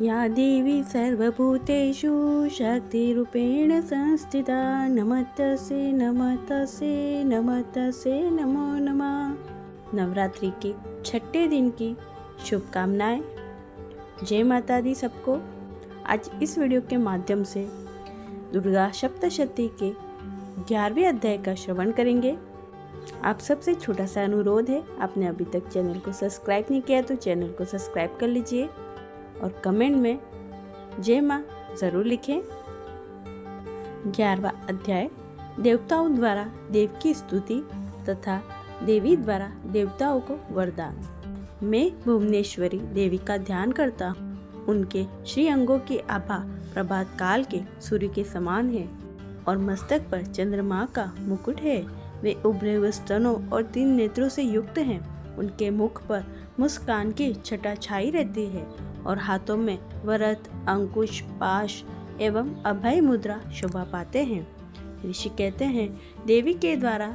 या देवी सर्वभूतेषु शक्तिरूपेण संस्थिता नमस्तस्यै नमस्तस्यै नमस्तस्यै नमो नमः। नवरात्रि के छठे दिन की शुभकामनाएं। जय माता दी सबको। आज इस वीडियो के माध्यम से दुर्गा सप्तशती के 11वें अध्याय का श्रवण करेंगे। आप सबसे छोटा सा अनुरोध है, आपने अभी तक चैनल को सब्सक्राइब नहीं किया तो चैनल को सब्सक्राइब कर लीजिए और कमेंट में जय माँ जरूर लिखें। 11वां अध्याय देवताओं द्वारा देव की स्तुति तथा देवी द्वारा देवताओं को वरदान। मैं भुवनेश्वरी देवी का ध्यान करता हूँ। उनके श्री अंगों की आभा प्रभात काल के सूर्य के समान है और मस्तक पर चंद्रमा का मुकुट है। वे उभरे हुए स्तनों और 3 नेत्रों से युक्त हैं। उनके मुख पर मुस्कान की छटा छाई रहती है और हाथों में वरद, अंकुश, पाश एवं अभय मुद्रा शोभा पाते हैं। ऋषि कहते हैं, देवी के द्वारा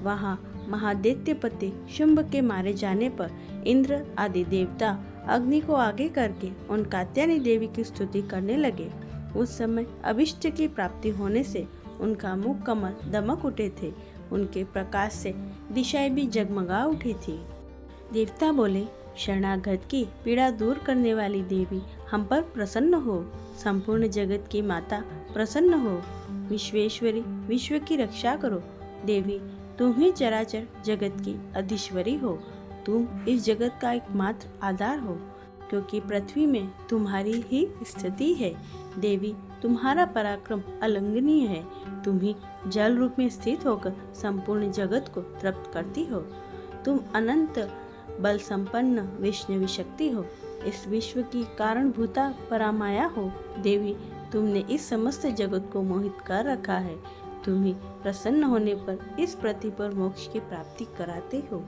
वहाँ महादैत्यपति शुंभ के मारे जाने पर इंद्र आदि देवता अग्नि को आगे करके उन कात्यायनी देवी की स्तुति करने लगे। उस समय अभिष्ट की प्राप्ति होने से उनका मुख कमल दमक उठे थे। उनके प्रकाश से दिशाएं भी जगमगा उठी थी। देवता बोले, शरणागत की पीड़ा दूर करने वाली देवी हम पर प्रसन्न हो। संपूर्ण जगत की माता प्रसन्न हो। विश्वेश्वरी विश्व की रक्षा करो। देवी तुम ही चराचर जगत की अधीश्वरी हो। तुम इस जगत का एकमात्र आधार हो, क्योंकि पृथ्वी में तुम्हारी ही स्थिति है। देवी तुम्हारा पराक्रम अलंघनीय है। तुम ही जल रूप में स्थित होकर संपूर्ण जगत को तृप्त करती हो। तुम अनंत बल संपन्न वैष्णवी शक्ति हो। इस विश्व की कारणभूता परामाया हो। देवी तुमने इस समस्त जगत को मोहित कर रखा है। तुम ही प्रसन्न होने पर इस पृथ्वी पर मोक्ष की प्राप्ति कराते हो।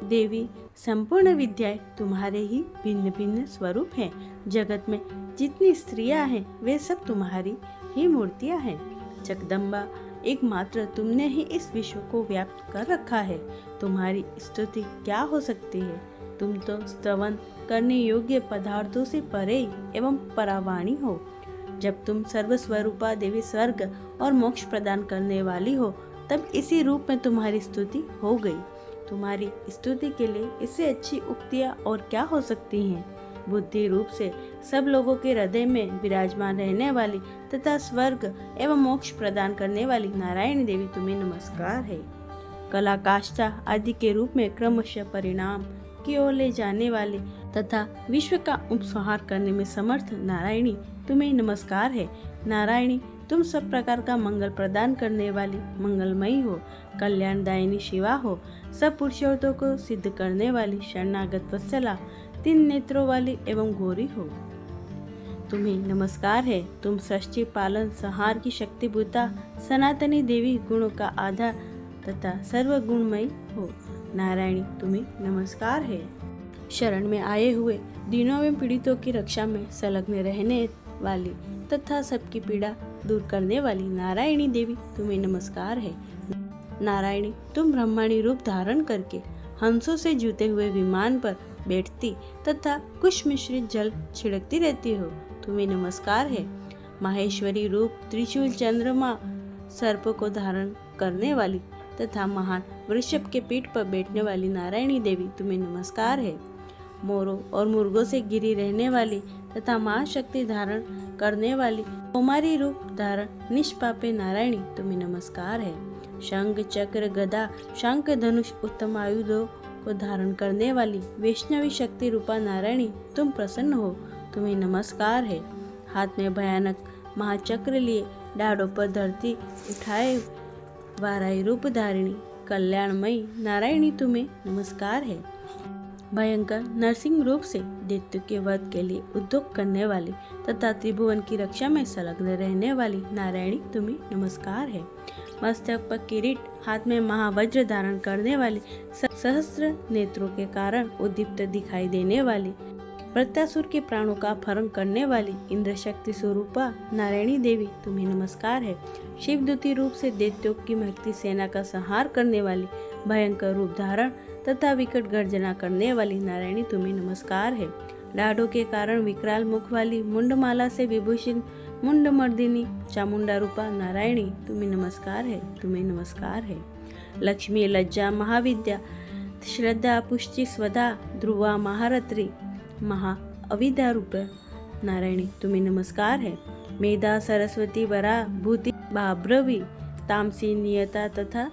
देवी संपूर्ण विद्याएं तुम्हारे ही भिन्न भिन्न स्वरूप हैं। जगत में जितनी स्त्रियां हैं वे सब तुम्हारी ही मूर्तियां हैं। जगदम्बा एकमात्र तुमने ही इस विश्व को व्याप्त कर रखा है। तुम्हारी स्तुति क्या हो सकती है। तुम तो स्तवन करने योग्य पदार्थों से परे एवं परावाणी हो। जब तुम सर्वस्वरूपा देवी स्वर्ग और मोक्ष प्रदान करने वाली हो, तब इसी रूप में तुम्हारी स्तुति हो गई। तुम्हारी स्तुति के लिए इससे अच्छी उक्तियाँ और क्या हो सकती हैं। बुद्धि रूप से सब लोगों के हृदय में विराजमान रहने वाली तथा स्वर्ग एवं मोक्ष प्रदान करने वाली नारायणी देवी तुम्हें नमस्कार है। कला, काष्ठा आदि के रूप में क्रमशः परिणाम की ओर ले जाने वाले तथा विश्व का उपसंहार करने में समर्थ नारायणी तुम्हें नमस्कार है। नारायणी तुम सब प्रकार का मंगल प्रदान करने वाली मंगलमयी हो। कल्याणदायिनी शिवा हो। सब पुरुषार्थों को सिद्ध करने वाली शरणागत वत्सला, 3 नेत्रों वाली एवं गौरी हो। तुम्हें नमस्कार है। तुम सृष्टि पालन संहार की शक्तिभूता सनातनी देवी, गुणों का आधार तथा सर्वगुणमयी हो। नारायणी तुम्हें नमस्कार है। शरण में आए हुए दीनों एवं पीड़ितों की रक्षा में संलग्न रहने वाली तथा सबकी पीड़ा दूर करने वाली नारायणी देवी तुम्हें नमस्कार है। नारायणी तुम ब्रह्मांडी रूप धारण करके हंसों से जूते हुए विमान पर बैठती तथा कुश मिश्रित जल छिड़कती रहती हो। तुम्हें नमस्कार है। माहेश्वरी रूप त्रिशूल, चंद्रमा, सर्प को धारण करने वाली तथा महान वृषभ के पीठ पर बैठने वाली नारायणी देवी तुम्हें नमस्कार है। मोरों और मुर्गों से घिरी रहने वाली तथा महाशक्ति धारण करने वाली कुमारी रूप धारण निष्पापे नारायणी तुम्हें नमस्कार है। शंख, चक्र, गदा, शंख, धनुष उत्तम आयुधों को धारण करने वाली वैष्णवी शक्ति रूपा नारायणी तुम प्रसन्न हो। तुम्हें नमस्कार है। हाथ में भयानक महाचक्र लिए डाढ़ों पर धरती उठाए वाराही रूप धारिणी कल्याणमयी नारायणी तुम्हें नमस्कार है। भयंकर नरसिंह रूप से दैत्य के वध के लिए उद्योग करने वाली तथा त्रिभुवन की रक्षा में संलग्न रहने वाली नारायणी तुम्हें नमस्कार है। मस्तक पर किरीट, हाथ में महावज्र धारण करने वाली, सहस्त्र नेत्रों के कारण उद्दीप्त दिखाई देने वाली, प्रत्यासुर के प्राणों का अपहरण करने वाली इंद्र शक्ति स्वरूपा नारायणी देवी तुम्हें नमस्कार है। शिवदूती रूप से दैत्यों की महती सेना का संहार करने वाली, भयंकर रूप धारण तथा विकट गर्जना करने वाली नारायणी तुम्हें नमस्कार है। लाडों के कारण विकराल मुख वाली मुंडमाला से विभूषित मुंडमर्दिनी चामुंडा रूपा नारायणी तुम्हें नमस्कार है, तुम्हें नमस्कार है। लक्ष्मी, लज्जा, महाविद्या, श्रद्धा, पुष्टि, स्वधा, ध्रुवा, महारत्री, महा अविद्या रूप नारायणी तुम्हें नमस्कार है। मेधा, सरस्वती, वरा, भूति, भाभ्रवी, तामसी, नियता तथा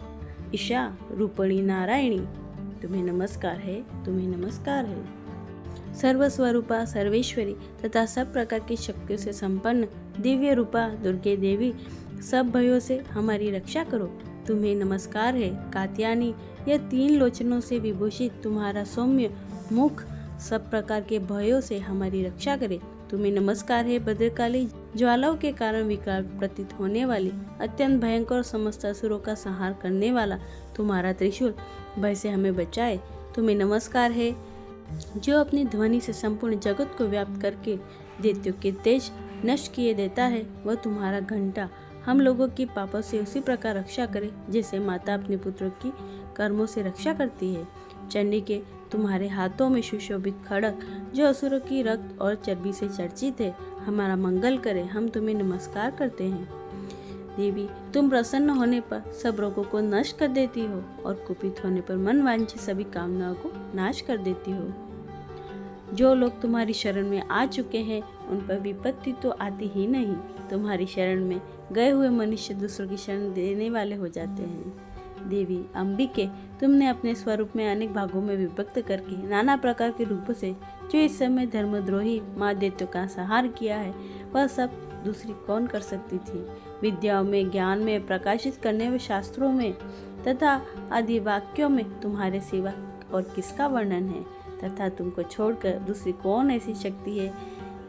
ईशा रूपणी नारायणी तुम्हें नमस्कार है, तुम्हें नमस्कार है। सर्वस्वरूपा, सर्वेश्वरी तथा सब प्रकार की शक्तियों से संपन्न दिव्य रूपा दुर्गे देवी, सब भयों से हमारी रक्षा करो, तुम्हें नमस्कार है। कात्यायनी, यह 3 लोचनों से विभूषित तुम्हारा सौम्य मुख सब प्रकार के भयों से हमारी रक्षा करे, तुम्हें नमस्कार है। भद्रकाली, ज्वालाओं के कारण विकराल प्रतीत होने वाली अत्यंत भयंकर समस्त असुरों का संहार करने वाला तुम्हारा त्रिशूल भय से हमें बचाए, तुम्हें नमस्कार है। जो अपनी ध्वनि से संपूर्ण जगत को व्याप्त करके दैत्यों के तेज नष्ट किए देता है, वह तुम्हारा घंटा हम लोगों की पापों से उसी प्रकार रक्षा करे जैसे माता अपने पुत्रों की कर्मों से रक्षा करती है। चंडी के, तुम्हारे हाथों में सुशोभित खड़ग जो असुरों की रक्त और चर्बी से चर्चित है, हमारा मंगल करे, हम तुम्हें नमस्कार करते हैं। देवी, तुम प्रसन्न होने पर सब रोगों को नष्ट कर देती हो और कुपित होने पर मन वांछित सभी कामनाओं को नाश कर देती हो। जो लोग तुम्हारी शरण में आ चुके हैं उन पर विपत्ति तो आती ही नहीं, तुम्हारी शरण में गए हुए मनुष्य दूसरों की शरण देने वाले हो जाते हैं। देवी अंबिके, तुमने अपने स्वरूप में अनेक भागों में विभक्त करके नाना प्रकार के रूपों से जो इस समय धर्मद्रोही माँ दैत्यों का संहार किया है, वह सब दूसरी कौन कर सकती थी। विद्याओं में, ज्ञान में, प्रकाशित करने में, शास्त्रों में तथा आदि वाक्यों में तुम्हारे सिवा और किसका वर्णन है, तथा तुमको छोड़कर दूसरी कौन ऐसी शक्ति है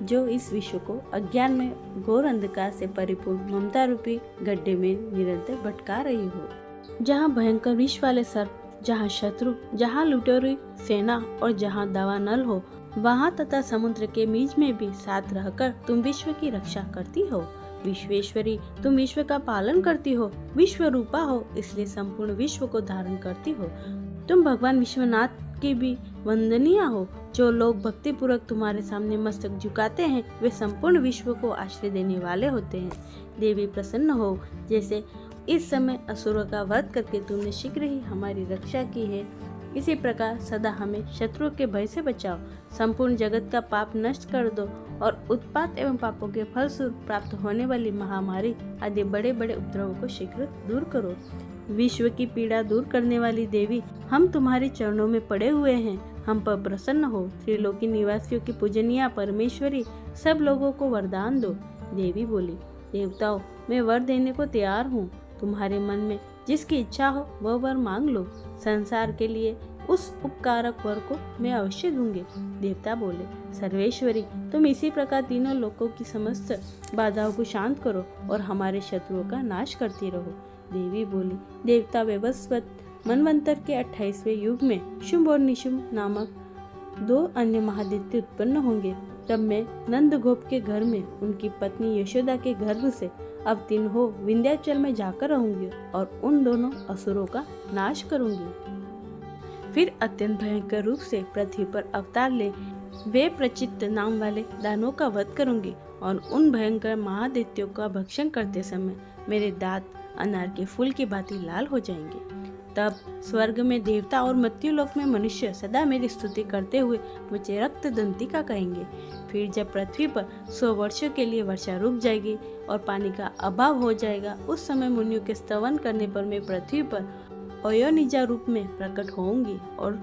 जो इस विश्व को अज्ञान में घोर अंधकार से परिपूर्ण ममता रूपी गड्ढे में निरंतर भटका रही हो। जहाँ भयंकर विष वाले सर्प, जहाँ शत्रु, जहाँ लुटेरी सेना और जहाँ दावा नल हो, वहाँ तथा समुद्र के बीच में भी साथ रहकर तुम विश्व की रक्षा करती हो। विश्वेश्वरी, तुम विश्व का पालन करती हो, विश्व रूपा हो, इसलिए संपूर्ण विश्व को धारण करती हो। तुम भगवान विश्वनाथ की भी वंदनीय हो। जो लोग भक्ति पूर्वक तुम्हारे सामने मस्तक झुकाते हैं, वे संपूर्ण विश्व को आश्रय देने वाले होते हैं। देवी प्रसन्न हो, जैसे इस समय असुरों का वध करके तुमने शीघ्र ही हमारी रक्षा की है, इसी प्रकार सदा हमें शत्रुओं के भय से बचाओ। संपूर्ण जगत का पाप नष्ट कर दो और उत्पात एवं पापों के फलस्वरूप प्राप्त होने वाली महामारी आदि बड़े बड़े उपद्रवों को शीघ्र दूर करो। विश्व की पीड़ा दूर करने वाली देवी, हम तुम्हारे चरणों में पड़े हुए हैं, हम पर प्रसन्न हो। त्रिलोकी निवासियों की पूजनीय परमेश्वरी, सब लोगों को वरदान दो। देवी बोली, देवताओं, मैं वर देने को तैयार हूँ, तुम्हारे मन में जिसकी इच्छा हो वह वर मांग लो। संसार के लिए उस उपकारक वर को मैं अवश्य दूंगी। देवता बोले, सर्वेश्वरी, तुम इसी प्रकार तीनों लोकों की समस्त बाधाओं को शांत करो और हमारे शत्रुओं का नाश करती रहो। देवी बोली, देवता वैवस्वत मनवंतर के 28वें युग में शुंभ और निशुंभ नामक 2 अन्य महादैत्य उत्पन्न होंगे। तब मैं नंदगोप के घर में उनकी पत्नी यशोदा के गर्भ से अवतीर्ण हो विंध्याचल में जाकर रहूंगी और उन दोनों असुरों का नाश करूंगी। फिर अत्यंत भयंकर रूप से पृथ्वी पर अवतार ले वे प्रचित्त नाम वाले दानों का वध करूंगी और उन भयंकर महादैत्यों का भक्षण करते समय मेरे दांत अनार के फूल की भांति लाल हो जाएंगे। तब स्वर्ग में देवता और मृत्युलोक में मनुष्य सदा मेरी स्तुति करते हुए मुझे रक्त दंतिका कहेंगे। फिर जब पृथ्वी पर 100 वर्षों के लिए वर्षा रुक जाएगी और पानी का अभाव हो जाएगा, उस समय मुनियों के स्तवन करने पर मैं पृथ्वी पर अयोनिजा रूप में प्रकट होऊंगी और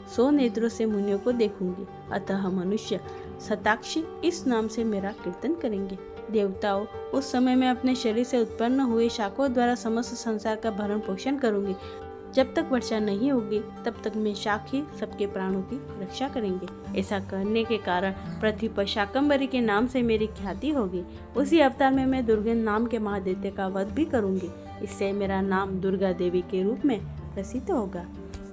100 नेत्रों से मुनियों को देखूंगी। अतः मनुष्य शताक्षी इस नाम से मेरा कीर्तन करेंगे। देवताओं, उस समय मैं अपने शरीर से उत्पन्न हुए शाखों द्वारा समस्त संसार का भरण पोषण करूंगी। जब तक वर्षा नहीं होगी तब तक मैं शाख ही सबके प्राणों की रक्षा करेंगे। ऐसा करने के कारण पृथ्वी पर शाकंभरी के नाम से मेरी ख्याति होगी। उसी अवतार में मैं दुर्गा नाम के महादैत्य का वध भी करूंगी। इससे मेरा नाम दुर्गा देवी के रूप में प्रसिद्ध होगा।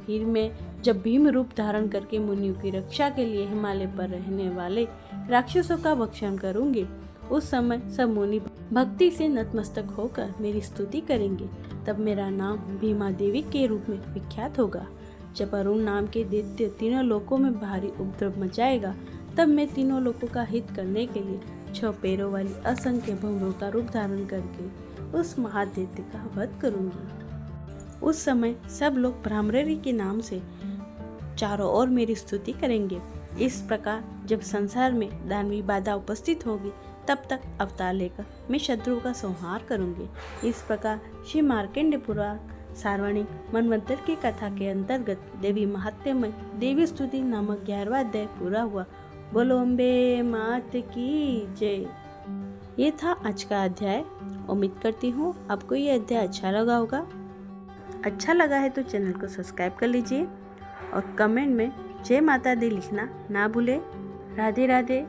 फिर मैं जब भीम रूप धारण करके मुनियों की रक्षा के लिए हिमालय पर रहने वाले राक्षसों का भक्षण करूंगी, उस समय सब मुनि भक्ति से नतमस्तक होकर मेरी स्तुति करेंगे। तब मेरा नाम भीमा देवी के रूप में विख्यात होगा। जब अरुण नाम के दैत्य तीनों लोकों में भारी उपद्रव मचाएगा, तब मैं तीनों लोगों का हित करने के लिए 6 पैरों वाली असंख्य भवरों का रूप धारण करके उस महादैत्य का वध करूंगी। उस समय सब लोग ब्राह्मणी के नाम से चारों ओर मेरी स्तुति करेंगे। इस प्रकार जब संसार में दानवी बाधा उपस्थित होगी तब तक अवतार लेकर मैं शत्रुओं का संहार करूंगी। इस प्रकार श्री मार्कंडेय पुराण सार्वणिक मनवंतर की कथा के अंतर्गत देवी महात्म्यमय देवी स्तुति नामक 11वां अध्याय पूरा हुआ। बोलो अम्बे मात की जय। ये था आज का अध्याय। उम्मीद करती हूँ आपको ये अध्याय अच्छा लगा होगा। अच्छा लगा है तो चैनल को सब्सक्राइब कर लीजिए और कमेंट में जय माता दी लिखना ना भूले। राधे राधे।